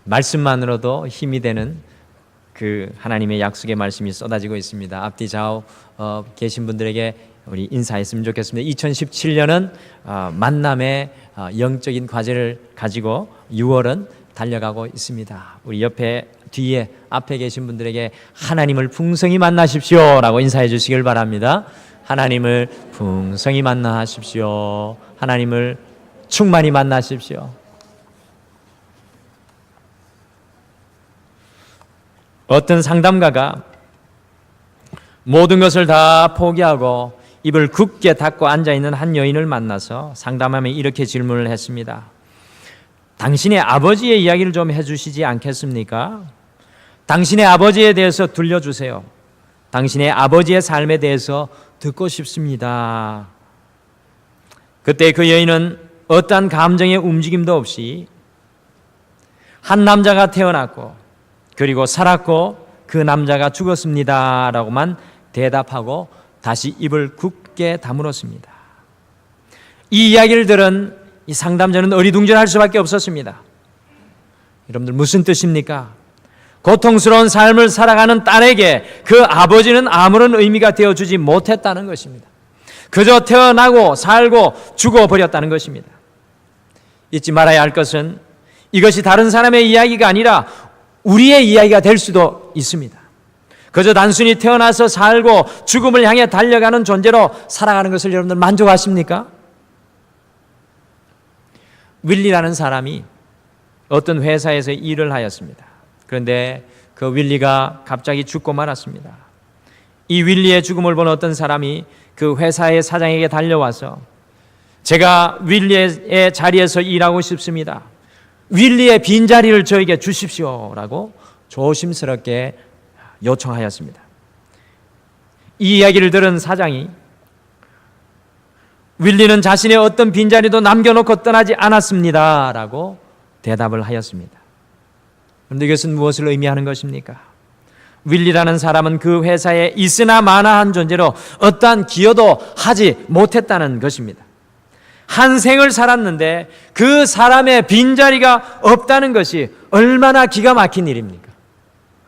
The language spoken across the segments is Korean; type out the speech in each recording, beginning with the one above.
말씀만으로도 힘이 되는 그 하나님의 약속의 말씀이 쏟아지고 있습니다. 앞뒤 좌우 계신 분들에게 우리 인사했으면 좋겠습니다. 2017년은 만남의 영적인 과제를 가지고 6월은 달려가고 있습니다. 우리 옆에 뒤에 앞에 계신 분들에게 하나님을 풍성히 만나십시오 라고 인사해 주시길 바랍니다. 하나님을 풍성히 만나십시오. 하나님을 충만히 만나십시오. 어떤 상담가가 모든 것을 다 포기하고 입을 굳게 닫고 앉아있는 한 여인을 만나서 상담하며 이렇게 질문을 했습니다. 당신의 아버지의 이야기를 좀 해주시지 않겠습니까? 당신의 아버지에 대해서 들려주세요. 당신의 아버지의 삶에 대해서 듣고 싶습니다. 그때 그 여인은 어떠한 감정의 움직임도 없이 한 남자가 태어났고 그리고 살았고 그 남자가 죽었습니다 라고만 대답하고 다시 입을 굳게 다물었습니다. 이 이야기를 들은 이 상담자는 어리둥절할 수밖에 없었습니다. 여러분들 무슨 뜻입니까? 고통스러운 삶을 살아가는 딸에게 그 아버지는 아무런 의미가 되어주지 못했다는 것입니다. 그저 태어나고 살고 죽어버렸다는 것입니다. 잊지 말아야 할 것은 이것이 다른 사람의 이야기가 아니라 우리의 이야기가 될 수도 있습니다. 그저 단순히 태어나서 살고 죽음을 향해 달려가는 존재로 살아가는 것을 여러분들 만족하십니까? 윌리라는 사람이 어떤 회사에서 일을 하였습니다. 그런데 그 윌리가 갑자기 죽고 말았습니다. 이 윌리의 죽음을 본 어떤 사람이 그 회사의 사장에게 달려와서 제가 윌리의 자리에서 일하고 싶습니다. 윌리의 빈자리를 저에게 주십시오 라고 조심스럽게 요청하였습니다. 이 이야기를 들은 사장이 윌리는 자신의 어떤 빈자리도 남겨놓고 떠나지 않았습니다 라고 대답을 하였습니다. 그런데 이것은 무엇을 의미하는 것입니까? 윌리라는 사람은 그 회사에 있으나 마나한 존재로 어떠한 기여도 하지 못했다는 것입니다. 한 생을 살았는데 그 사람의 빈자리가 없다는 것이 얼마나 기가 막힌 일입니까?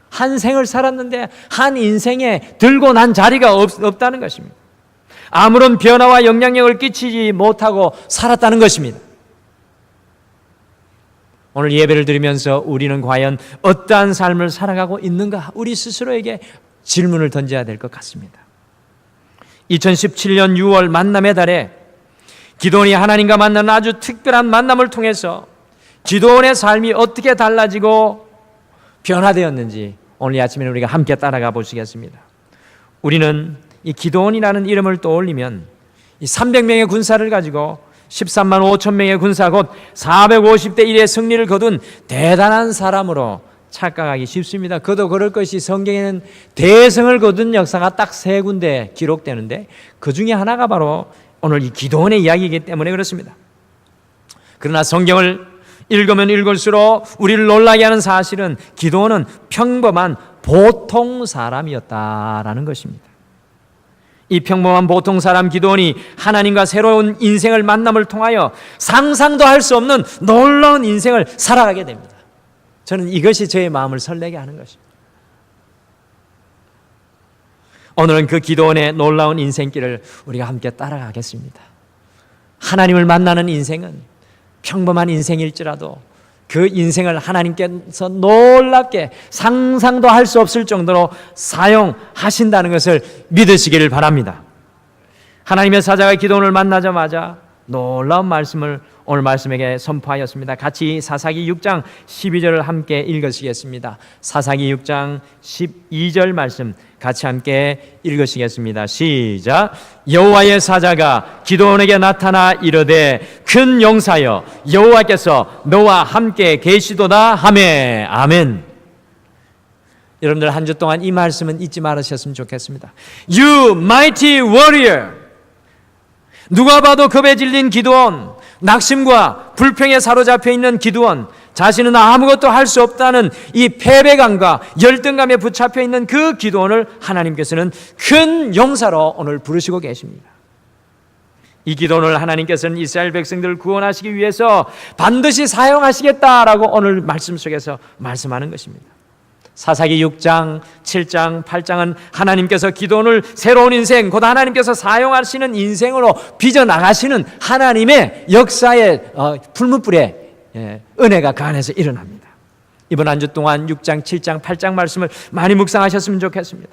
한 생을 살았는데 한 인생에 들고 난 자리가 없다는 것입니다. 아무런 변화와 영향력을 끼치지 못하고 살았다는 것입니다. 오늘 예배를 드리면서 우리는 과연 어떠한 삶을 살아가고 있는가? 우리 스스로에게 질문을 던져야 될 것 같습니다. 2017년 6월 만남의 달에 기도원이 하나님과 만나는 아주 특별한 만남을 통해서 기도원의 삶이 어떻게 달라지고 변화되었는지 오늘 이 아침에는 우리가 함께 따라가 보시겠습니다. 우리는 이 기도원이라는 이름을 떠올리면 이 300명의 군사를 가지고 13만 5천 명의 군사 곧 450대 1의 승리를 거둔 대단한 사람으로 착각하기 쉽습니다. 그도 그럴 것이 성경에는 대성을 거둔 역사가 딱 3군데 기록되는데 그 중에 하나가 바로 오늘 이 기도원의 이야기이기 때문에 그렇습니다. 그러나 성경을 읽으면 읽을수록 우리를 놀라게 하는 사실은 기도원은 평범한 보통 사람이었다라는 것입니다. 이 평범한 보통 사람 기도원이 하나님과 새로운 인생을 만남을 통하여 상상도 할 수 없는 놀라운 인생을 살아가게 됩니다. 저는 이것이 저의 마음을 설레게 하는 것입니다. 오늘은 그 기도원의 놀라운 인생길을 우리가 함께 따라가겠습니다. 하나님을 만나는 인생은 평범한 인생일지라도 그 인생을 하나님께서 놀랍게 상상도 할 수 없을 정도로 사용하신다는 것을 믿으시기를 바랍니다. 하나님의 사자가 기도원을 만나자마자 놀라운 말씀을 오늘 말씀에게 선포하였습니다. 같이 사사기 6장 12절을 함께 읽으시겠습니다. 사사기 6장 12절 말씀 같이 함께 읽으시겠습니다. 시작. 여호와의 사자가 기도원에게 나타나 이르되 큰 용사여 여호와께서 너와 함께 계시도다 하매. 아멘. 여러분들 한 주 동안 이 말씀은 잊지 말으셨으면 좋겠습니다. You mighty warrior. 누가 봐도 겁에 질린 기드온, 낙심과 불평에 사로잡혀 있는 기드온, 자신은 아무것도 할 수 없다는 이 패배감과 열등감에 붙잡혀 있는 그 기드온을 하나님께서는 큰 용사로 오늘 부르시고 계십니다. 이 기도원을 하나님께서는 이스라엘 백성들을 구원하시기 위해서 반드시 사용하시겠다라고 오늘 말씀 속에서 말씀하는 것입니다. 사사기 6장, 7장, 8장은 하나님께서 기도원을 새로운 인생, 곧 하나님께서 사용하시는 인생으로 빚어나가시는 하나님의 역사의 풀무불에 은혜가 그 안에서 일어납니다. 이번 한 주 동안 6장, 7장, 8장 말씀을 많이 묵상하셨으면 좋겠습니다.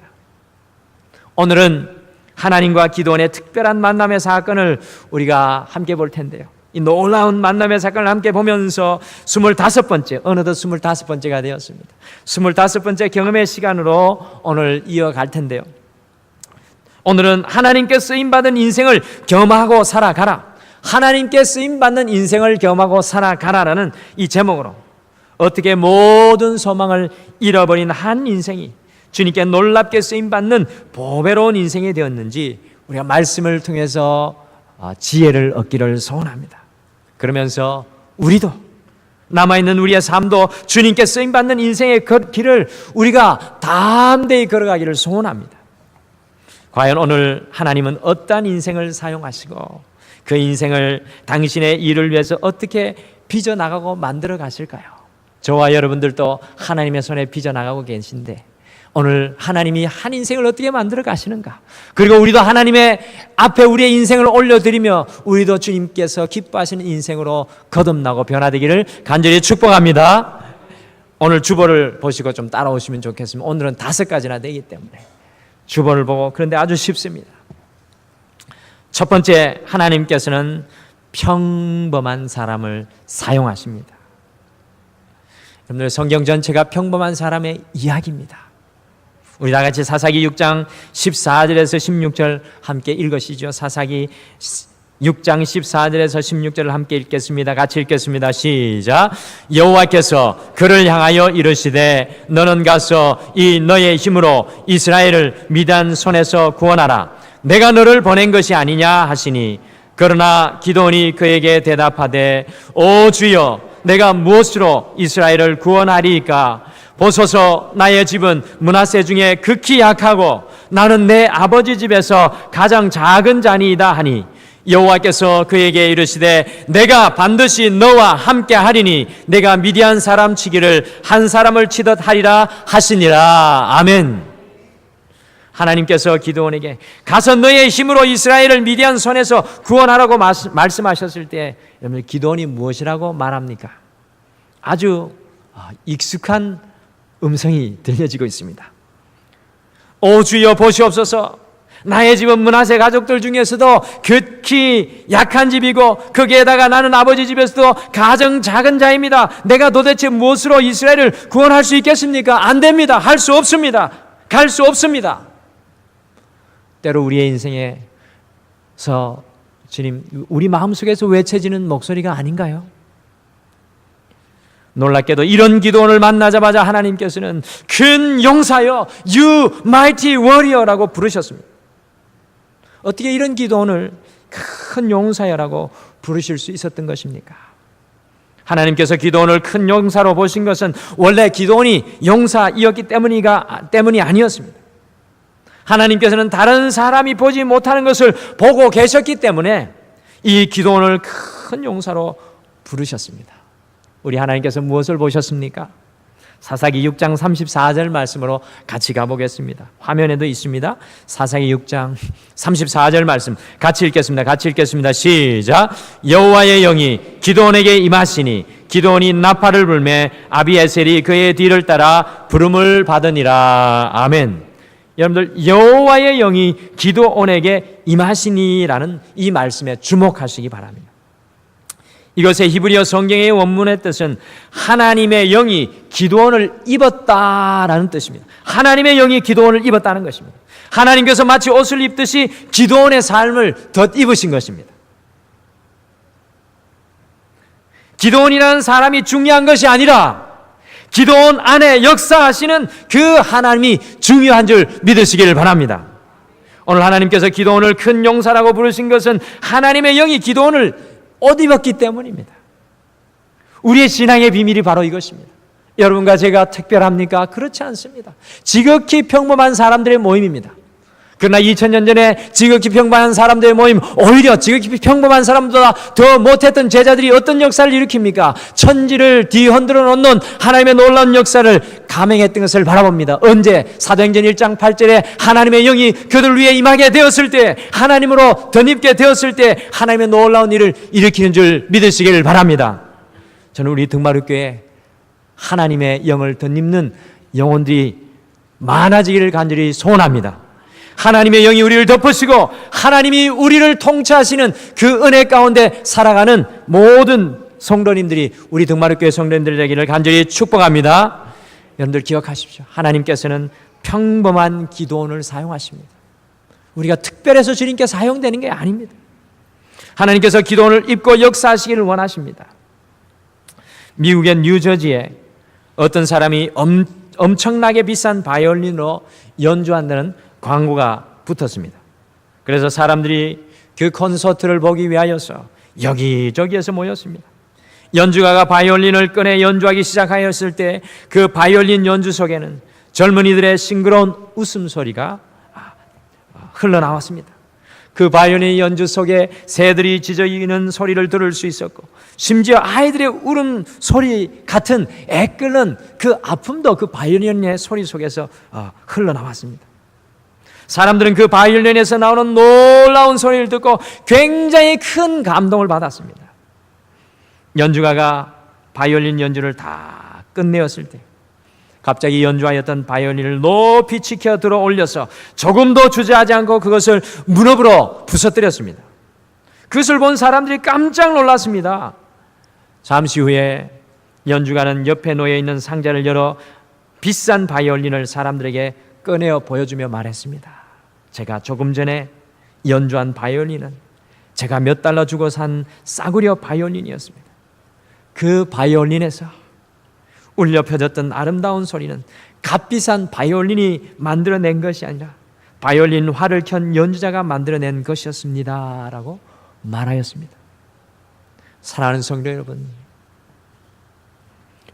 오늘은 하나님과 기도원의 특별한 만남의 사건을 우리가 함께 볼 텐데요. 이 놀라운 만남의 사건을 함께 보면서 25번째, 어느덧 25번째가 되었습니다. 25번째 경험의 시간으로 오늘 이어갈 텐데요. 오늘은 하나님께 쓰임받은 인생을 경험하고 살아가라. 하나님께 쓰임받는 인생을 경험하고 살아가라라는 이 제목으로 어떻게 모든 소망을 잃어버린 한 인생이 주님께 놀랍게 쓰임받는 보배로운 인생이 되었는지 우리가 말씀을 통해서 지혜를 얻기를 소원합니다. 그러면서 우리도 남아있는 우리의 삶도 주님께 쓰임받는 인생의 길을 우리가 담대히 걸어가기를 소원합니다. 과연 오늘 하나님은 어떠한 인생을 사용하시고 그 인생을 당신의 일을 위해서 어떻게 빚어나가고 만들어 가실까요? 저와 여러분들도 하나님의 손에 빚어나가고 계신데 오늘 하나님이 한 인생을 어떻게 만들어 가시는가? 그리고 우리도 하나님의 앞에 우리의 인생을 올려드리며 우리도 주님께서 기뻐하시는 인생으로 거듭나고 변화되기를 간절히 축복합니다. 오늘 주보를 보시고 좀 따라오시면 좋겠습니다. 오늘은 5가지나 되기 때문에 주보를 보고, 그런데 아주 쉽습니다. 첫 번째, 하나님께서는 평범한 사람을 사용하십니다. 여러분들, 성경 전체가 평범한 사람의 이야기입니다. 우리 다 같이 사사기 6장 14절에서 16절 함께 읽으시죠. 사사기 6장 14절에서 16절을 함께 읽겠습니다. 같이 읽겠습니다. 시작. 여호와께서 그를 향하여 이르시되 너는 가서 이 너의 힘으로 이스라엘을 미디안 손에서 구원하라. 내가 너를 보낸 것이 아니냐 하시니, 그러나 기도원이 그에게 대답하되 오 주여, 내가 무엇으로 이스라엘을 구원하리이까? 보소서, 나의 집은 므낫세 중에 극히 약하고 나는 내 아버지 집에서 가장 작은 자니이다 하니, 여호와께서 그에게 이르시되 내가 반드시 너와 함께 하리니 내가 미디안 사람 치기를 한 사람을 치듯 하리라 하시니라. 아멘. 하나님께서 기드온에게 가서 너의 힘으로 이스라엘을 미디안 손에서 구원하라고 말씀하셨을 때, 여러분, 기드온이 무엇이라고 말합니까? 아주 익숙한 음성이 들려지고 있습니다. 오 주여, 보시옵소서, 나의 집은 므낫세 가족들 중에서도 극히 약한 집이고 거기에다가 나는 아버지 집에서도 가장 작은 자입니다. 내가 도대체 무엇으로 이스라엘을 구원할 수 있겠습니까? 안 됩니다. 할 수 없습니다. 갈 수 없습니다. 때로 우리의 인생에서 주님, 우리 마음속에서 외쳐지는 목소리가 아닌가요? 놀랍게도 이런 기도원을 만나자마자 하나님께서는 큰 용사여, You Mighty Warrior라고 부르셨습니다. 어떻게 이런 기도원을 큰 용사여라고 부르실 수 있었던 것입니까? 하나님께서 기도원을 큰 용사로 보신 것은 원래 기도원이 용사이었기 때문이 아니었습니다. 하나님께서는 다른 사람이 보지 못하는 것을 보고 계셨기 때문에 이 기도원을 큰 용사로 부르셨습니다. 우리 하나님께서 무엇을 보셨습니까? 사사기 6장 34절 말씀으로 같이 가보겠습니다. 화면에도 있습니다. 사사기 6장 34절 말씀 같이 읽겠습니다. 시작. 여호와의 영이 기드온에게 임하시니 기드온이 나팔을 불매 아비에셀이 그의 뒤를 따라 부름을 받으니라. 아멘. 여러분들, 여호와의 영이 기드온에게 임하시니라는 이 말씀에 주목하시기 바랍니다. 이것의 히브리어 성경의 원문의 뜻은 하나님의 영이 기드온을 입었다라는 뜻입니다. 하나님의 영이 기드온을 입었다는 것입니다. 하나님께서 마치 옷을 입듯이 기드온의 삶을 덧입으신 것입니다. 기드온이라는 사람이 중요한 것이 아니라 기드온 안에 역사하시는 그 하나님이 중요한 줄 믿으시기를 바랍니다. 오늘 하나님께서 기드온을 큰 용사라고 부르신 것은 하나님의 영이 기드온을 옷 입었기 때문입니다. 우리의 신앙의 비밀이 바로 이것입니다. 여러분과 제가 특별합니까? 그렇지 않습니다. 지극히 평범한 사람들의 모임입니다. 그러나 2000년 전에 지극히 평범한 사람들의 모임, 오히려 지극히 평범한 사람보다 더 못했던 제자들이 어떤 역사를 일으킵니까? 천지를 뒤흔들어 놓는 하나님의 놀라운 역사를 감행했던 것을 바라봅니다. 언제? 사도행전 1장 8절에 하나님의 영이 그들 위에 임하게 되었을 때, 하나님으로 덧입게 되었을 때 하나님의 놀라운 일을 일으키는 줄 믿으시기를 바랍니다. 저는 우리 등마루교회 하나님의 영을 덧입는 영혼들이 많아지기를 간절히 소원합니다. 하나님의 영이 우리를 덮으시고 하나님이 우리를 통치하시는 그 은혜 가운데 살아가는 모든 성도님들이, 우리 등마루교회 성도님들 되기를 간절히 축복합니다. 여러분들 기억하십시오. 하나님께서는 평범한 기도원을 사용하십니다. 우리가 특별해서 주님께 사용되는 게 아닙니다. 하나님께서 기도원을 입고 역사하시기를 원하십니다. 미국의 뉴저지에 어떤 사람이 엄청나게 비싼 바이올린으로 연주한다는 광고가 붙었습니다. 그래서 사람들이 그 콘서트를 보기 위하여서 여기저기에서 모였습니다. 연주가가 바이올린을 꺼내 연주하기 시작하였을 때 그 바이올린 연주 속에는 젊은이들의 싱그러운 웃음소리가 흘러나왔습니다. 그 바이올린 연주 속에 새들이 짖어이는 소리를 들을 수 있었고, 심지어 아이들의 울음소리 같은 애끓는 그 아픔도 그 바이올린의 소리 속에서 흘러나왔습니다. 사람들은 그 바이올린에서 나오는 놀라운 소리를 듣고 굉장히 큰 감동을 받았습니다. 연주가가 바이올린 연주를 다 끝내었을 때 갑자기 연주하였던 바이올린을 높이 치켜 들어 올려서 조금도 주저하지 않고 그것을 무릎으로 부서뜨렸습니다. 그것을 본 사람들이 깜짝 놀랐습니다. 잠시 후에 연주가는 옆에 놓여 있는 상자를 열어 비싼 바이올린을 사람들에게 꺼내어 보여주며 말했습니다. 제가 조금 전에 연주한 바이올린은 제가 몇 달러 주고 산 싸구려 바이올린이었습니다. 그 바이올린에서 울려 펴졌던 아름다운 소리는 값비싼 바이올린이 만들어낸 것이 아니라 바이올린 활을 켠 연주자가 만들어낸 것이었습니다 라고 말하였습니다. 사랑하는 성도 여러분,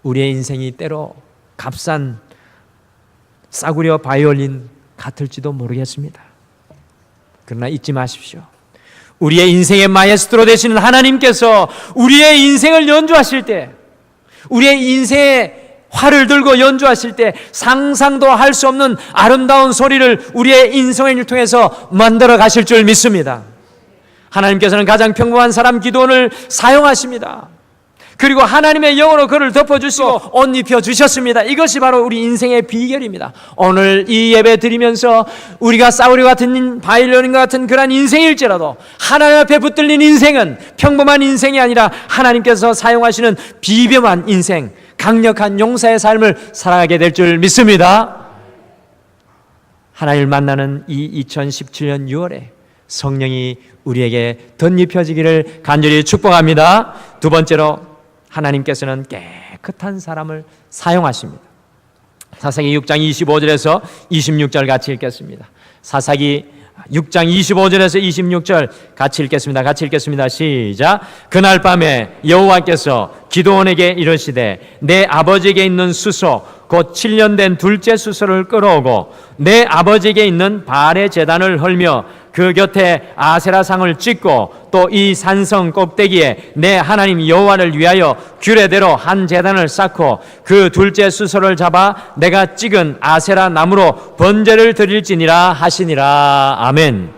우리의 인생이 때로 값싼 싸구려 바이올린 같을지도 모르겠습니다. 그러나 잊지 마십시오. 우리의 인생의 마에스트로 되시는 하나님께서 우리의 인생을 연주하실 때, 우리의 인생의 활을 들고 연주하실 때 상상도 할 수 없는 아름다운 소리를 우리의 인생을 통해서 만들어 가실 줄 믿습니다. 하나님께서는 가장 평범한 사람 기도원을 사용하십니다. 그리고 하나님의 영으로 그를 덮어주시고 옷 입혀주셨습니다. 이것이 바로 우리 인생의 비결입니다. 오늘 이 예배 드리면서 우리가 싸우려 같은 바이올린과 같은 그런 인생일지라도 하나님 앞에 붙들린 인생은 평범한 인생이 아니라 하나님께서 사용하시는 비범한 인생, 강력한 용사의 삶을 살아가게 될 줄 믿습니다. 하나님을 만나는 이 2017년 6월에 성령이 우리에게 덧입혀지기를 간절히 축복합니다. 두 번째로, 하나님께서는 깨끗한 사람을 사용하십니다. 사사기 6장 25절에서 26절 같이 읽겠습니다. 사사기 6장 25절에서 26절 같이 읽겠습니다. 같이 읽겠습니다. 시작. 그날 밤에 여호와께서 기드온에게 이르시되 내 아버지에게 있는 수소 곧 7년 된 둘째 수소를 끌어오고 내 아버지에게 있는 바알의 제단을 헐며 그 곁에 아세라상을 찍고 또 이 산성 꼭대기에 내 하나님 여호와를 위하여 규례대로 한 제단을 쌓고 그 둘째 수소를 잡아 내가 찍은 아세라 나무로 번제를 드릴지니라 하시니라. 아멘.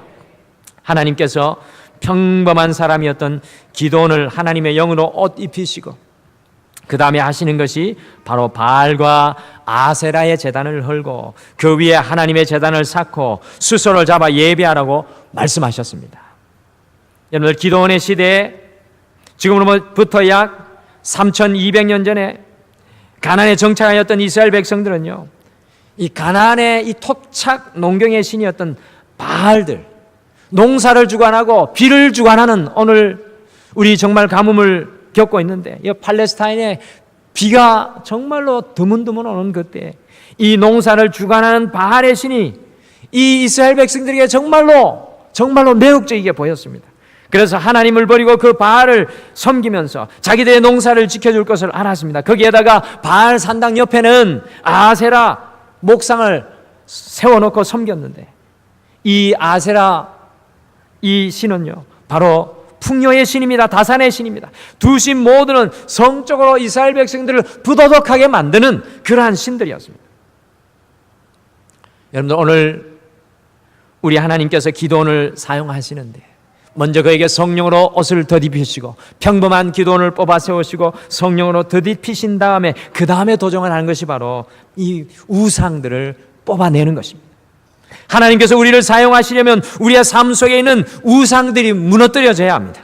하나님께서 평범한 사람이었던 기드온을 하나님의 영으로 옷 입히시고 그 다음에 하시는 것이 바로 바알과 아세라의 제단을 헐고 그 위에 하나님의 제단을 쌓고 수소를 잡아 예배하라고 말씀하셨습니다. 여러분들, 기드온의 시대에 지금으로부터 약 3200년 전에 가나안에 정착하였던 이스라엘 백성들은요, 이 가나안의 이 토착 농경의 신이었던 바알들, 농사를 주관하고 비를 주관하는 오늘 우리 정말 가뭄을 겪고 있는데, 이 팔레스타인에 비가 정말로 드문드문 오는 그때 이 농사를 주관하는 바알의 신이 이 이스라엘 백성들에게 정말로 매혹적이게 보였습니다. 그래서 하나님을 버리고 그 바알을 섬기면서 자기들의 농사를 지켜줄 것을 알았습니다. 거기에다가 바알 산당 옆에는 아세라 목상을 세워놓고 섬겼는데 이 아세라 이 신은요 바로 풍요의 신입니다. 다산의 신입니다. 두 신 모두는 성적으로 이스라엘 백성들을 부도덕하게 만드는 그러한 신들이었습니다. 여러분들, 오늘 우리 하나님께서 기도원을 사용하시는데 먼저 그에게 성령으로 옷을 덧입히시고 평범한 기도원을 뽑아 세우시고 성령으로 덧입히신 다음에 그 다음에 도정을 하는 것이 바로 이 우상들을 뽑아내는 것입니다. 하나님께서 우리를 사용하시려면 우리의 삶 속에 있는 우상들이 무너뜨려져야 합니다.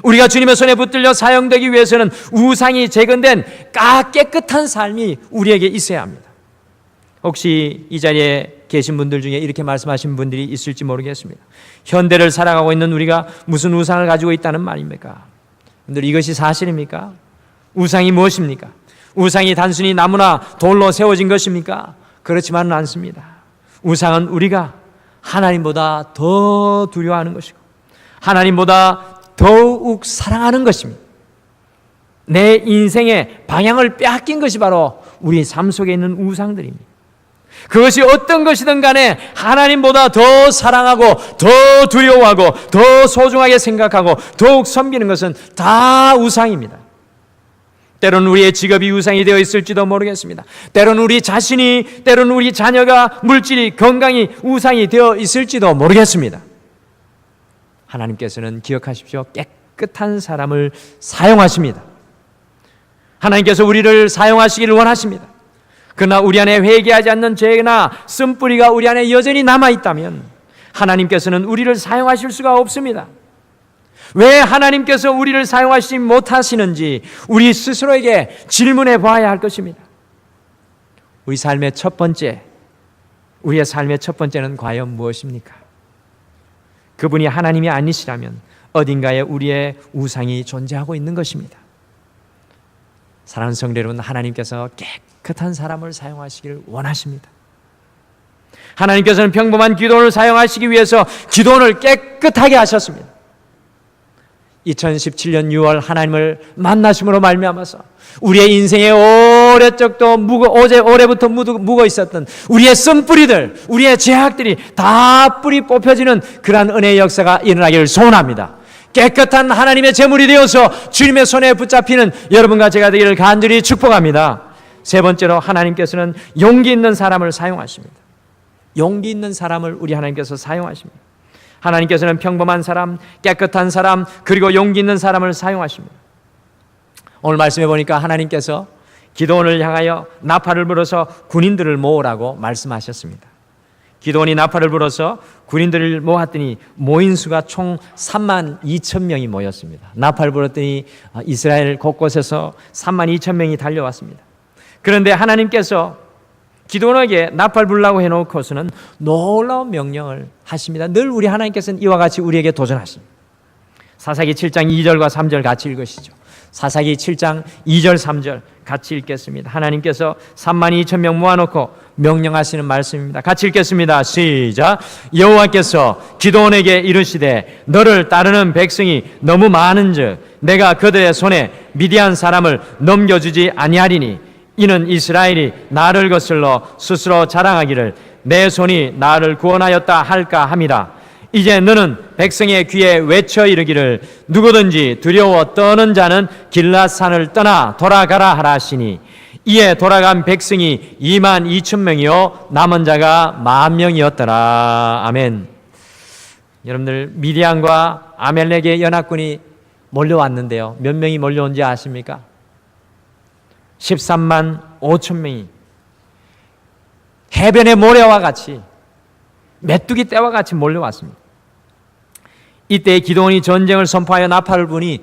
우리가 주님의 손에 붙들려 사용되기 위해서는 우상이 제거된 깨끗한 삶이 우리에게 있어야 합니다. 혹시 이 자리에 계신 분들 중에 이렇게 말씀하신 분들이 있을지 모르겠습니다. 현대를 살아가고 있는 우리가 무슨 우상을 가지고 있다는 말입니까? 여러분들, 이것이 사실입니까? 우상이 무엇입니까? 우상이 단순히 나무나 돌로 세워진 것입니까? 그렇지만은 않습니다. 우상은 우리가 하나님보다 더 두려워하는 것이고 하나님보다 더욱 사랑하는 것입니다. 내 인생의 방향을 빼앗긴 것이 바로 우리 삶 속에 있는 우상들입니다. 그것이 어떤 것이든 간에 하나님보다 더 사랑하고 더 두려워하고 더 소중하게 생각하고 더욱 섬기는 것은 다 우상입니다. 때로는 우리의 직업이 우상이 되어 있을지도 모르겠습니다. 때로는 우리 자신이, 때로는 우리 자녀가, 물질이, 건강이 우상이 되어 있을지도 모르겠습니다. 하나님께서는 기억하십시오. 깨끗한 사람을 사용하십니다. 하나님께서 우리를 사용하시기를 원하십니다. 그러나 우리 안에 회개하지 않는 죄나 쓴뿌리가 우리 안에 여전히 남아있다면 하나님께서는 우리를 사용하실 수가 없습니다. 왜 하나님께서 우리를 사용하시지 못하시는지 우리 스스로에게 질문해 봐야 할 것입니다. 우리의 삶의 첫 번째는 과연 무엇입니까? 그분이 하나님이 아니시라면 어딘가에 우리의 우상이 존재하고 있는 것입니다. 사랑하는 성도 여러분, 하나님께서 깨끗한 사람을 사용하시기를 원하십니다. 하나님께서는 평범한 기도원을 사용하시기 위해서 기도원을 깨끗하게 하셨습니다. 2017년 6월 하나님을 만나심으로 말미암아서 우리의 인생의 오래적도 오래부터 묵어 있었던 우리의 쓴뿌리들, 우리의 죄악들이 다 뿌리 뽑혀지는 그러한 은혜의 역사가 일어나기를 소원합니다. 깨끗한 하나님의 제물이 되어서 주님의 손에 붙잡히는 여러분과 제가 되기를 간절히 축복합니다. 세 번째로 하나님께서는 용기 있는 사람을 사용하십니다. 용기 있는 사람을 우리 하나님께서 사용하십니다. 하나님께서는 평범한 사람, 깨끗한 사람, 그리고 용기 있는 사람을 사용하십니다. 오늘 말씀해 보니까 하나님께서 기도원을 향하여 나팔을 불어서 군인들을 모으라고 말씀하셨습니다. 기도원이 나팔을 불어서 군인들을 모았더니 모인 수가 총 32,000명이 모였습니다. 나팔을 불었더니 이스라엘 곳곳에서 32,000명이 달려왔습니다. 그런데 하나님께서 기도원에게 나팔 불라고 해놓고서는 놀라운 명령을 하십니다. 늘 우리 하나님께서는 이와 같이 우리에게 도전하십니다. 사사기 7장 2절과 3절 같이 읽으시죠. 사사기 7장 2절 3절 같이 읽겠습니다. 하나님께서 32,000명 모아놓고 명령하시는 말씀입니다. 같이 읽겠습니다. 시작. 여호와께서 기도원에게 이르시되 너를 따르는 백성이 너무 많은즉 내가 그들의 손에 미디안 사람을 넘겨주지 아니하리니 이는 이스라엘이 나를 거슬러 스스로 자랑하기를 내 손이 나를 구원하였다 할까 함이라. 이제 너는 백성의 귀에 외쳐 이르기를 누구든지 두려워 떠는 자는 길앗산을 떠나 돌아가라 하라 하시니 이에 돌아간 백성이 22,000명이요 남은 자가 10,000명이었더라. 아멘. 여러분들, 미디안과 아멜렉의 연합군이 몰려왔는데요, 몇 명이 몰려온지 아십니까? 13만 5천 명이 해변의 모래와 같이, 메뚜기 떼와 같이 몰려왔습니다. 이때 기도원이 전쟁을 선포하여 나팔을 부니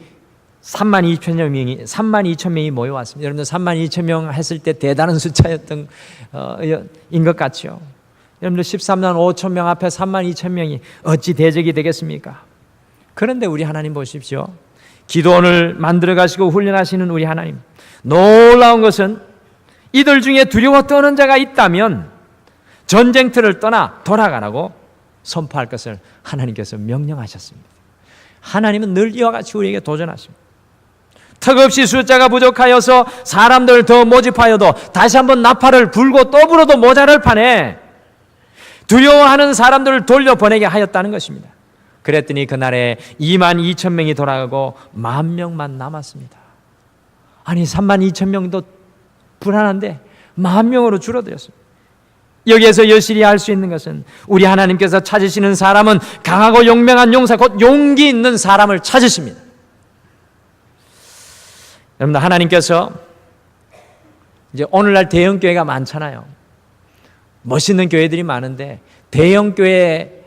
32,000명이 모여왔습니다. 여러분들, 32,000명 했을 때 대단한 숫자였던 인 것 같죠. 여러분들, 13만 5천 명 앞에 32,000명이 어찌 대적이 되겠습니까? 그런데 우리 하나님 보십시오. 기도원을 만들어 가시고 훈련하시는 우리 하나님, 놀라운 것은 이들 중에 두려워 떠는 자가 있다면 전쟁터를 떠나 돌아가라고 선포할 것을 하나님께서 명령하셨습니다. 하나님은 늘 이와 같이 우리에게 도전하십니다. 턱없이 숫자가 부족하여서 사람들을 더 모집하여도 다시 한번 나팔을 불고 또 불어도 모자랄 판에 두려워하는 사람들을 돌려보내게 하였다는 것입니다. 그랬더니 그날에 22,000명이 돌아가고 10,000명만 남았습니다. 아니 32,000명도 불안한데 10,000명으로 줄어들었습니다. 여기에서 여실히 알 수 있는 것은 우리 하나님께서 찾으시는 사람은 강하고 용맹한 용사, 곧 용기 있는 사람을 찾으십니다. 여러분들, 하나님께서 이제 오늘날 대형 교회가 많잖아요. 멋있는 교회들이 많은데 대형 교회에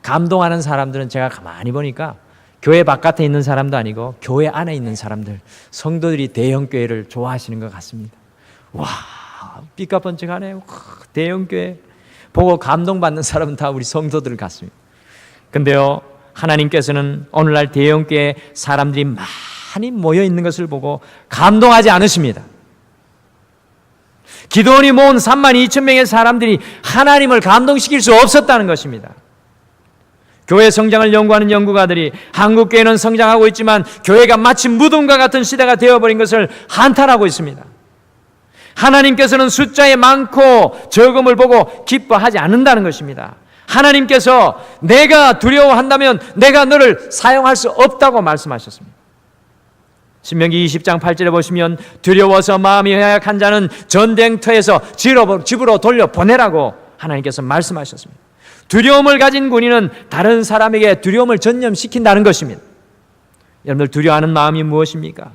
감동하는 사람들은 제가 가만히 보니까 교회 바깥에 있는 사람도 아니고 교회 안에 있는 사람들, 성도들이 대형 교회를 좋아하시는 것 같습니다. 와, 삐까번쩍하네요. 대형 교회 보고 감동받는 사람은 다 우리 성도들 같습니다. 근데요, 하나님께서는 오늘날 대형 교회 사람들이 많이 모여 있는 것을 보고 감동하지 않으십니다. 기도원이 모은 32,000명의 사람들이 하나님을 감동시킬 수 없었다는 것입니다. 교회 성장을 연구하는 연구가들이 한국 교회는 성장하고 있지만 교회가 마치 무덤과 같은 시대가 되어버린 것을 한탄하고 있습니다. 하나님께서는 숫자에 많고 적음을 보고 기뻐하지 않는다는 것입니다. 하나님께서 내가 두려워한다면 내가 너를 사용할 수 없다고 말씀하셨습니다. 신명기 20장 8절에 보시면 두려워서 마음이 허약한 자는 전쟁터에서 집으로 돌려보내라고 하나님께서 말씀하셨습니다. 두려움을 가진 군인은 다른 사람에게 두려움을 전염시킨다는 것입니다. 여러분들, 두려워하는 마음이 무엇입니까?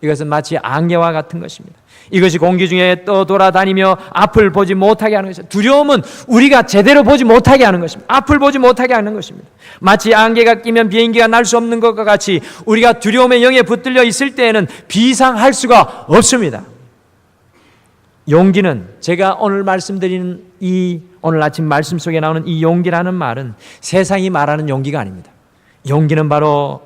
이것은 마치 안개와 같은 것입니다. 이것이 공기 중에 떠돌아다니며 앞을 보지 못하게 하는 것입니다. 두려움은 우리가 제대로 보지 못하게 하는 것입니다. 앞을 보지 못하게 하는 것입니다. 마치 안개가 끼면 비행기가 날 수 없는 것과 같이 우리가 두려움의 영에 붙들려 있을 때에는 비상할 수가 없습니다. 용기는, 제가 오늘 말씀드리는 오늘 아침 말씀 속에 나오는 이 용기라는 말은 세상이 말하는 용기가 아닙니다. 용기는 바로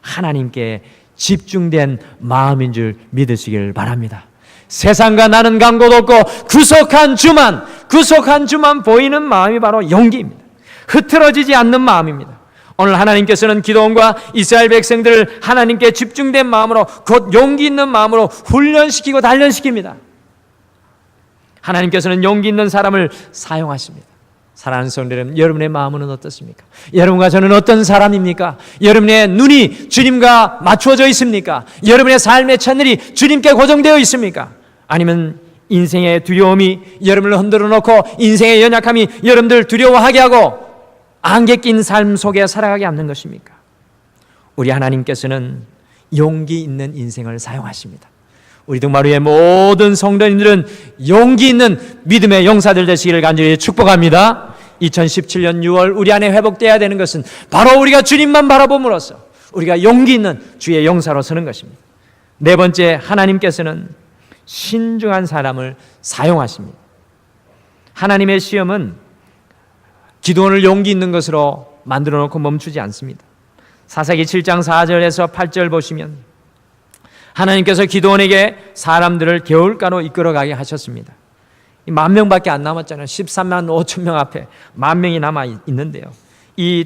하나님께 집중된 마음인 줄 믿으시길 바랍니다. 세상과 나는 간고도 없고 구속한 주만 보이는 마음이 바로 용기입니다. 흐트러지지 않는 마음입니다. 오늘 하나님께서는 기도원과 이스라엘 백성들을 하나님께 집중된 마음으로, 곧 용기 있는 마음으로 훈련시키고 단련시킵니다. 하나님께서는 용기 있는 사람을 사용하십니다. 사랑하는 성도 여러분, 여러분의 마음은 어떻습니까? 여러분과 저는 어떤 사람입니까? 여러분의 눈이 주님과 맞추어져 있습니까? 여러분의 삶의 채널이 주님께 고정되어 있습니까? 아니면 인생의 두려움이 여러분을 흔들어 놓고 인생의 연약함이 여러분들 두려워하게 하고 안개 낀 삶 속에 살아가게 하는 것입니까? 우리 하나님께서는 용기 있는 인생을 사용하십니다. 우리 등마루의 모든 성도님들은 용기 있는 믿음의 용사들 되시기를 간절히 축복합니다. 2017년 6월 우리 안에 회복되어야 되는 것은 바로 우리가 주님만 바라봄으로써 우리가 용기 있는 주의 용사로 서는 것입니다. 네 번째, 하나님께서는 신중한 사람을 사용하십니다. 하나님의 시험은 기도원을 용기 있는 것으로 만들어 놓고 멈추지 않습니다. 사사기 7장 4절에서 8절 보시면 하나님께서 기도원에게 사람들을 겨울가로 이끌어가게 하셨습니다. 10,000명밖에 안 남았잖아요. 13만 5천 명 앞에 10,000명이 남아 있는데요.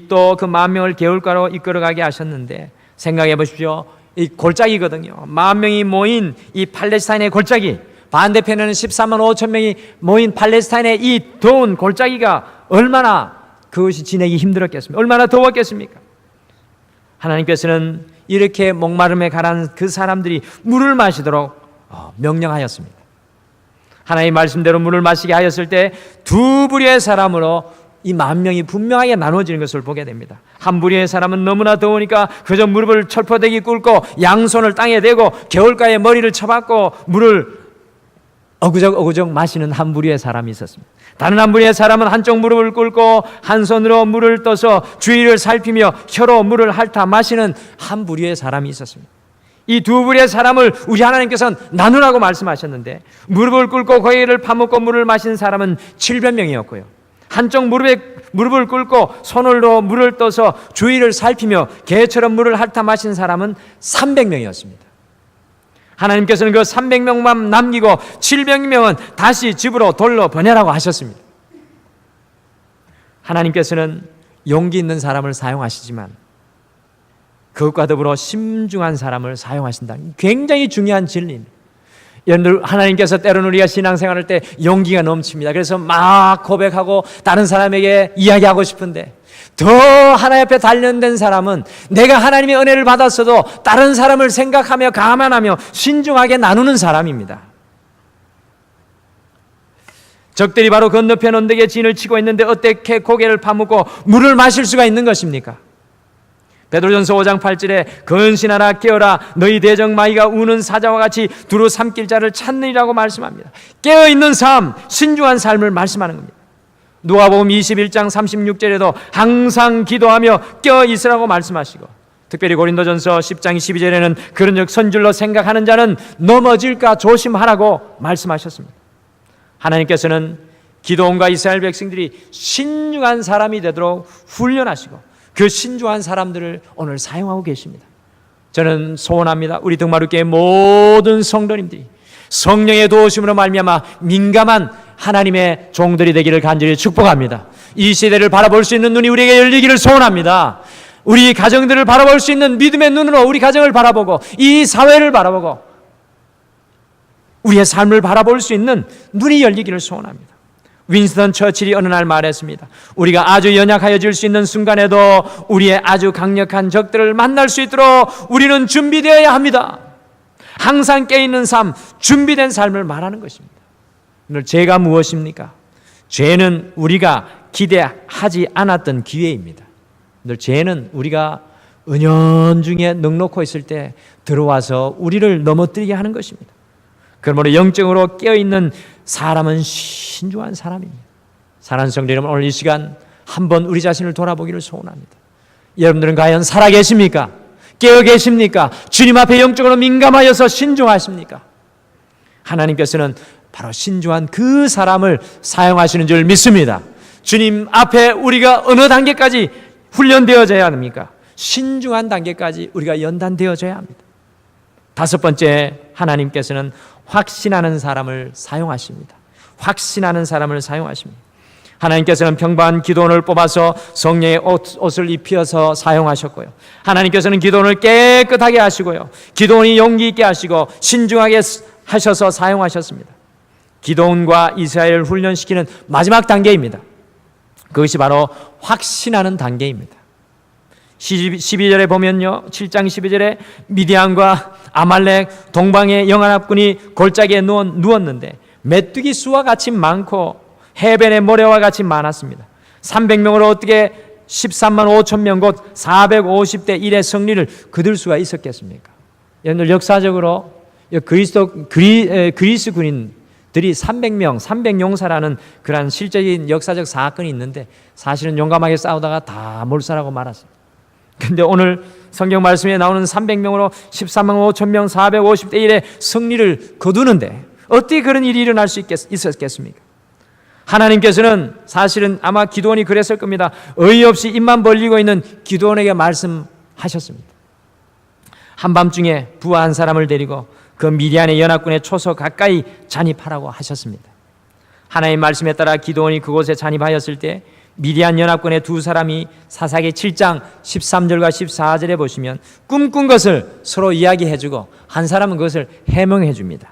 또 그 10,000명을 겨울가로 이끌어가게 하셨는데 생각해 보십시오. 이 골짜기거든요. 10,000명이 모인 이 팔레스타인의 골짜기, 반대편에는 14만 5천 명이 모인 팔레스타인의 이 더운 골짜기가 얼마나 그것이 지내기 힘들었겠습니까? 얼마나 더웠겠습니까? 하나님께서는 이렇게 목마름에 가라앉은 그 사람들이 물을 마시도록 명령하였습니다. 하나님의 말씀대로 물을 마시게 하였을 때 두 부류의 사람으로 이 10,000명이 분명하게 나눠지는 것을 보게 됩니다. 한 부류의 사람은 너무나 더우니까 그저 무릎을 철퍼대기 꿇고 양손을 땅에 대고 겨울가에 머리를 쳐박고 물을 어그적 마시는 한 부류의 사람이 있었습니다. 다른 한 부류의 사람은 한쪽 무릎을 꿇고 한 손으로 물을 떠서 주위를 살피며 혀로 물을 핥아 마시는 한 부류의 사람이 있었습니다. 이 두 부류의 사람을 우리 하나님께서는 나누라고 말씀하셨는데, 무릎을 꿇고 고개를 파묻고 물을 마신 사람은 700명이었고요. 한쪽 무릎을 꿇고 손으로 물을 떠서 주위를 살피며 개처럼 물을 핥아 마신 사람은 300명이었습니다. 하나님께서는 그 300명만 남기고 700명은 다시 집으로 돌려보내라고 하셨습니다. 하나님께서는 용기 있는 사람을 사용하시지만 그것과 더불어 신중한 사람을 사용하신다. 굉장히 중요한 진리입니다. 여러분들, 하나님께서 때로는 우리가 신앙생활할 때 용기가 넘칩니다. 그래서 막 고백하고 다른 사람에게 이야기하고 싶은데, 더 하나님 앞에 단련된 사람은 내가 하나님의 은혜를 받았어도 다른 사람을 생각하며 감안하며 신중하게 나누는 사람입니다. 적들이 바로 건너편 언덕에 진을 치고 있는데 어떻게 고개를 파묻고 물을 마실 수가 있는 것입니까? 베드로전서 5장 8절에 근신하라 깨어라 너희 대적 마귀가 우는 사자와 같이 두루 삼킬 자를 찾느니라고 말씀합니다. 깨어있는 삶, 신중한 삶을 말씀하는 겁니다. 누가복음 21장 36절에도 항상 기도하며 깨어있으라고 말씀하시고, 특별히 고린도전서 10장 12절에는 그런즉 선줄로 생각하는 자는 넘어질까 조심하라고 말씀하셨습니다. 하나님께서는 기드온과 이스라엘 백성들이 신중한 사람이 되도록 훈련하시고 그 신중한 사람들을 오늘 사용하고 계십니다. 저는 소원합니다. 우리 등마루교회 모든 성도님들이 성령의 도우심으로 말미암아 민감한 하나님의 종들이 되기를 간절히 축복합니다. 이 시대를 바라볼 수 있는 눈이 우리에게 열리기를 소원합니다. 우리 가정들을 바라볼 수 있는 믿음의 눈으로 우리 가정을 바라보고 이 사회를 바라보고 우리의 삶을 바라볼 수 있는 눈이 열리기를 소원합니다. 윈스턴 처칠이 어느 날 말했습니다. 우리가 아주 연약하여질 수 있는 순간에도 우리의 아주 강력한 적들을 만날 수 있도록 우리는 준비되어야 합니다. 항상 깨어있는 삶, 준비된 삶을 말하는 것입니다. 오늘 죄가 무엇입니까? 죄는 우리가 기대하지 않았던 기회입니다. 오늘 죄는 우리가 은연중에 넉넉히 있을 때 들어와서 우리를 넘어뜨리게 하는 것입니다. 그러므로 영적으로 깨어있는 사람은 신중한 사람입니다. 사랑하는 성도 여러분, 오늘 이 시간 한번 우리 자신을 돌아보기를 소원합니다. 여러분들은 과연 살아계십니까? 깨어 계십니까? 주님 앞에 영적으로 민감하여서 신중하십니까? 하나님께서는 바로 신중한 그 사람을 사용하시는 줄 믿습니다. 주님 앞에 우리가 어느 단계까지 훈련되어져야 합니까? 신중한 단계까지 우리가 연단되어져야 합니다. 다섯 번째, 하나님께서는 확신하는 사람을 사용하십니다. 확신하는 사람을 사용하십니다. 하나님께서는 평범한 기도원을 뽑아서 성령의 옷을 입혀서 사용하셨고요. 하나님께서는 기도원을 깨끗하게 하시고요. 기도원이 용기 있게 하시고 신중하게 하셔서 사용하셨습니다. 기도원과 이스라엘을 훈련시키는 마지막 단계입니다. 그것이 바로 확신하는 단계입니다. 12절에 보면요, 7장 12절에 미디안과 아말렉 동방의 영안합군이 골짜기에 누웠는데 메뚜기 수와 같이 많고 해변의 모래와 같이 많았습니다. 300명으로 어떻게 13만 5천 명 곧 450대 1의 승리를 거둘 수가 있었겠습니까? 여러분들, 역사적으로 그리스 군인들이 300명, 300용사라는 그런 실제적인 역사적 사건이 있는데 사실은 용감하게 싸우다가 다 몰살하고 말았습니다. 근데 오늘 성경 말씀에 나오는 300명으로 13만 5천 명 450대 1의 승리를 거두는데 어떻게 그런 일이 일어날 수 있었겠습니까? 하나님께서는 사실은 아마 기드온이 그랬을 겁니다. 어이없이 입만 벌리고 있는 기드온에게 말씀하셨습니다. 한밤중에 부하 한 사람을 데리고 그 미디안의 연합군의 초소 가까이 잔입하라고 하셨습니다. 하나님의 말씀에 따라 기드온이 그곳에 잔입하였을 때 미디안 연합군의 두 사람이 사사기 7장 13절과 14절에 보시면 꿈꾼 것을 서로 이야기해주고 한 사람은 그것을 해명해 줍니다.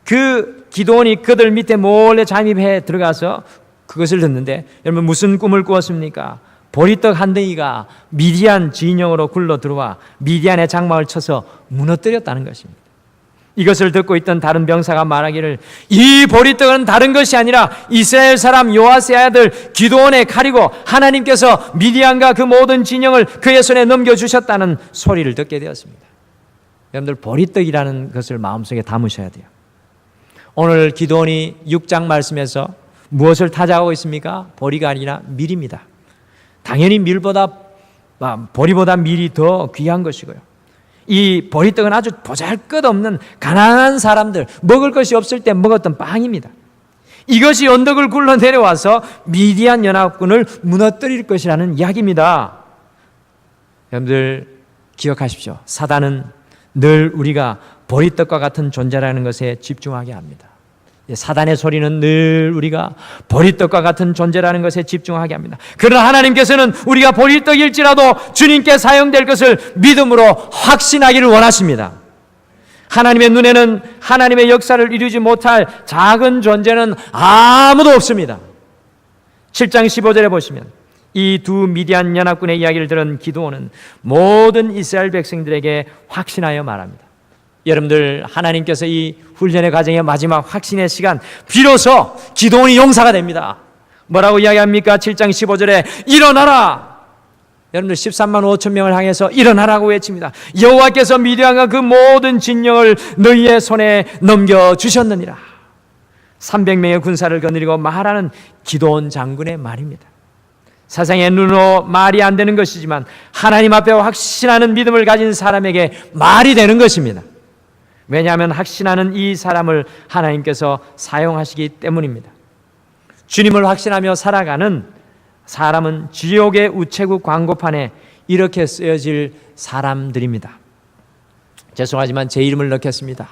그 기드온이 그들 밑에 몰래 잠입해 들어가서 그것을 듣는데, 여러분 무슨 꿈을 꾸었습니까? 보리떡 한 덩이가 미디안 진영으로 굴러 들어와 미디안의 장막을 쳐서 무너뜨렸다는 것입니다. 이것을 듣고 있던 다른 병사가 말하기를, 이 보리떡은 다른 것이 아니라 이스라엘 사람 요아스의 아들 기드온의 칼이고 하나님께서 미디안과 그 모든 진영을 그의 손에 넘겨주셨다는 소리를 듣게 되었습니다. 여러분들, 보리떡이라는 것을 마음속에 담으셔야 돼요. 오늘 기드온이 6장 말씀에서 무엇을 타자하고 있습니까? 보리가 아니라 밀입니다. 당연히 보리보다 밀이 더 귀한 것이고요. 이 보리떡은 아주 보잘것없는 가난한 사람들, 먹을 것이 없을 때 먹었던 빵입니다. 이것이 언덕을 굴러 내려와서 미디안 연합군을 무너뜨릴 것이라는 이야기입니다. 여러분들 기억하십시오. 사단은 늘 우리가 보리떡과 같은 존재라는 것에 집중하게 합니다. 사단의 소리는 늘 우리가 보리떡과 같은 존재라는 것에 집중하게 합니다. 그러나 하나님께서는 우리가 보리떡일지라도 주님께 사용될 것을 믿음으로 확신하기를 원하십니다. 하나님의 눈에는 하나님의 역사를 이루지 못할 작은 존재는 아무도 없습니다. 7장 15절에 보시면 이 두 미디안 연합군의 이야기를 들은 기드온은 모든 이스라엘 백성들에게 확신하여 말합니다. 여러분들, 하나님께서 이 훈련의 과정의 마지막 확신의 시간, 비로소 기드온이 용사가 됩니다. 뭐라고 이야기합니까? 7장 15절에 일어나라. 여러분들 13만 5천 명을 향해서 일어나라고 외칩니다. 여호와께서 미디안과 그 모든 진영을 너희의 손에 넘겨주셨느니라. 300명의 군사를 거느리고 말하는 기드온 장군의 말입니다. 세상의 눈으로 말이 안 되는 것이지만 하나님 앞에 확신하는 믿음을 가진 사람에게 말이 되는 것입니다. 왜냐하면 확신하는 이 사람을 하나님께서 사용하시기 때문입니다. 주님을 확신하며 살아가는 사람은 지옥의 우체국 광고판에 이렇게 쓰여질 사람들입니다. 죄송하지만 제 이름을 넣겠습니다.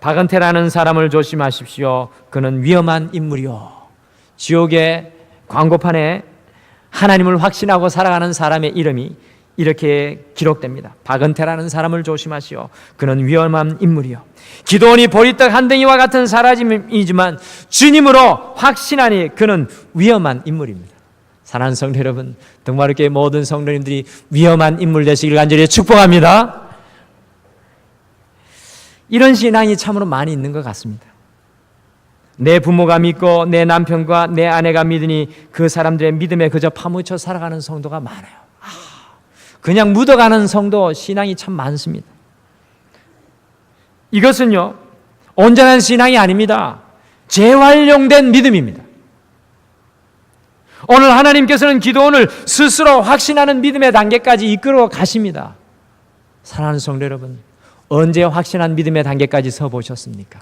박은태라는 사람을 조심하십시오. 그는 위험한 인물이요. 지옥의 광고판에 하나님을 확신하고 살아가는 사람의 이름이 이렇게 기록됩니다. 박은태라는 사람을 조심하시오. 그는 위험한 인물이요. 기드온이 보리떡 한 덩이와 같은 사람이지만 주님으로 확신하니 그는 위험한 인물입니다. 사랑하는 성도 여러분, 등마루교회 모든 성도님들이 위험한 인물 되시길 간절히 축복합니다. 이런 신앙이 참으로 많이 있는 것 같습니다. 내 부모가 믿고 내 남편과 내 아내가 믿으니 그 사람들의 믿음에 그저 파묻혀 살아가는 성도가 많아요. 그냥 묻어가는 성도 신앙이 참 많습니다. 이것은요, 온전한 신앙이 아닙니다. 재활용된 믿음입니다. 오늘 하나님께서는 기드온을 스스로 확신하는 믿음의 단계까지 이끌어 가십니다. 사랑하는 성도 여러분, 언제 확신한 믿음의 단계까지 서보셨습니까?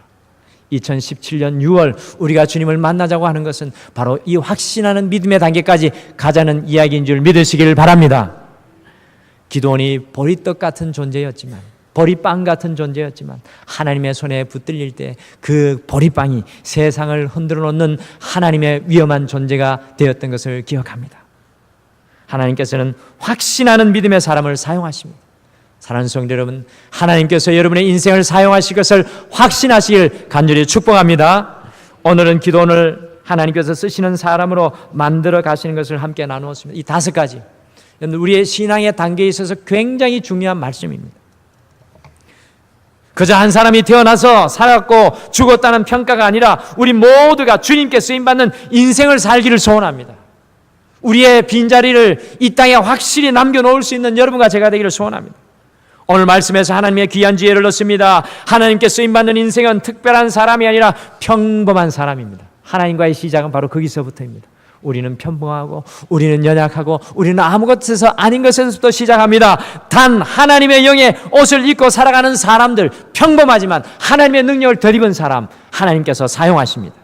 2017년 6월 우리가 주님을 만나자고 하는 것은 바로 이 확신하는 믿음의 단계까지 가자는 이야기인 줄 믿으시길 바랍니다. 기드온이 보리떡 같은 존재였지만, 보리빵 같은 존재였지만 하나님의 손에 붙들릴 때 그 보리빵이 세상을 흔들어 놓는 하나님의 위험한 존재가 되었던 것을 기억합니다. 하나님께서는 확신하는 믿음의 사람을 사용하십니다. 사랑하는 성도 여러분, 하나님께서 여러분의 인생을 사용하실 것을 확신하시길 간절히 축복합니다. 오늘은 기드온을 하나님께서 쓰시는 사람으로 만들어 가시는 것을 함께 나누었습니다. 이 5가지, 우리의 신앙의 단계에 있어서 굉장히 중요한 말씀입니다. 그저 한 사람이 태어나서 살았고 죽었다는 평가가 아니라 우리 모두가 주님께 쓰임받는 인생을 살기를 소원합니다. 우리의 빈자리를 이 땅에 확실히 남겨놓을 수 있는 여러분과 제가 되기를 소원합니다. 오늘 말씀에서 하나님의 귀한 지혜를 얻습니다. 하나님께 쓰임받는 인생은 특별한 사람이 아니라 평범한 사람입니다. 하나님과의 시작은 바로 거기서부터입니다. 우리는 평범하고 우리는 연약하고 우리는 아무것에서 아닌 것에서부터 시작합니다. 단 하나님의 영의 옷을 입고 살아가는 사람들, 평범하지만 하나님의 능력을 덧입은 사람, 하나님께서 사용하십니다.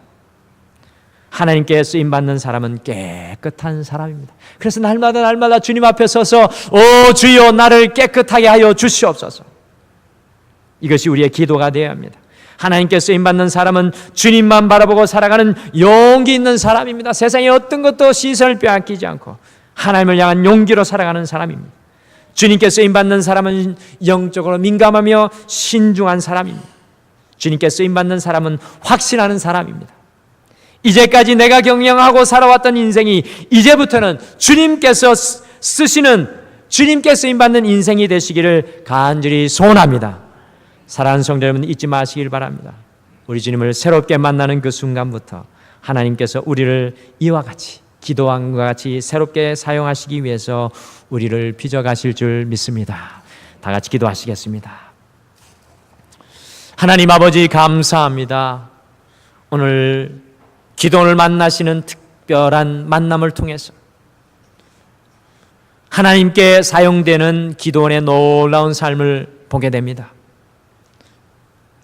하나님께 쓰임받는 사람은 깨끗한 사람입니다. 그래서 날마다 주님 앞에 서서 오 주여 나를 깨끗하게 하여 주시옵소서, 이것이 우리의 기도가 되어야 합니다. 하나님께 쓰임받는 사람은 주님만 바라보고 살아가는 용기 있는 사람입니다. 세상의 어떤 것도 시선을 빼앗기지 않고 하나님을 향한 용기로 살아가는 사람입니다. 주님께 쓰임받는 사람은 영적으로 민감하며 신중한 사람입니다. 주님께 쓰임받는 사람은 확신하는 사람입니다. 이제까지 내가 경영하고 살아왔던 인생이 이제부터는 주님께서 쓰시는, 주님께 쓰임받는 인생이 되시기를 간절히 소원합니다. 사랑하는 성도 여러분, 잊지 마시길 바랍니다. 우리 주님을 새롭게 만나는 그 순간부터 하나님께서 우리를 이와 같이, 기도함과 같이 새롭게 사용하시기 위해서 우리를 빚어가실 줄 믿습니다. 다 같이 기도하시겠습니다. 하나님 아버지, 감사합니다. 오늘 기드온을 만나시는 특별한 만남을 통해서 하나님께 사용되는 기드온의 놀라운 삶을 보게 됩니다.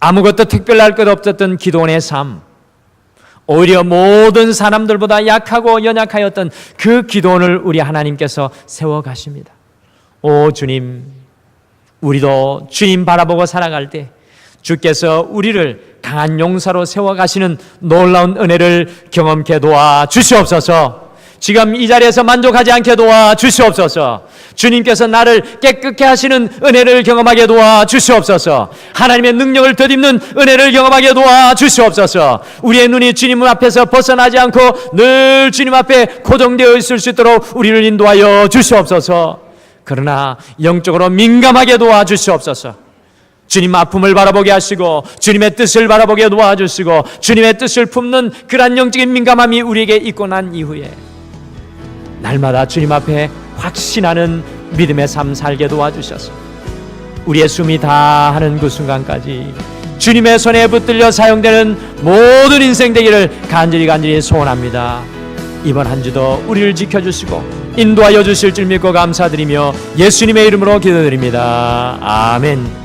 아무것도 특별할 것 없었던 기드온의 삶, 오히려 모든 사람들보다 약하고 연약하였던 그 기드온을 우리 하나님께서 세워가십니다. 오 주님, 우리도 주님 바라보고 살아갈 때 주께서 우리를 강한 용사로 세워가시는 놀라운 은혜를 경험케 도와 주시옵소서. 지금 이 자리에서 만족하지 않게 도와주시옵소서. 주님께서 나를 깨끗게 하시는 은혜를 경험하게 도와주시옵소서. 하나님의 능력을 덧입는 은혜를 경험하게 도와주시옵소서. 우리의 눈이 주님 앞에서 벗어나지 않고 늘 주님 앞에 고정되어 있을 수 있도록 우리를 인도하여 주시옵소서. 그러나 영적으로 민감하게 도와주시옵소서. 주님 아픔을 바라보게 하시고 주님의 뜻을 바라보게 도와주시고 주님의 뜻을 품는 그러한 영적인 민감함이 우리에게 있고 난 이후에 날마다 주님 앞에 확신하는 믿음의 삶 살게 도와주셔서 우리의 숨이 다하는 그 순간까지 주님의 손에 붙들려 사용되는 모든 인생 되기를 간절히 소원합니다. 이번 한 주도 우리를 지켜주시고 인도하여 주실 줄 믿고 감사드리며 예수님의 이름으로 기도드립니다. 아멘.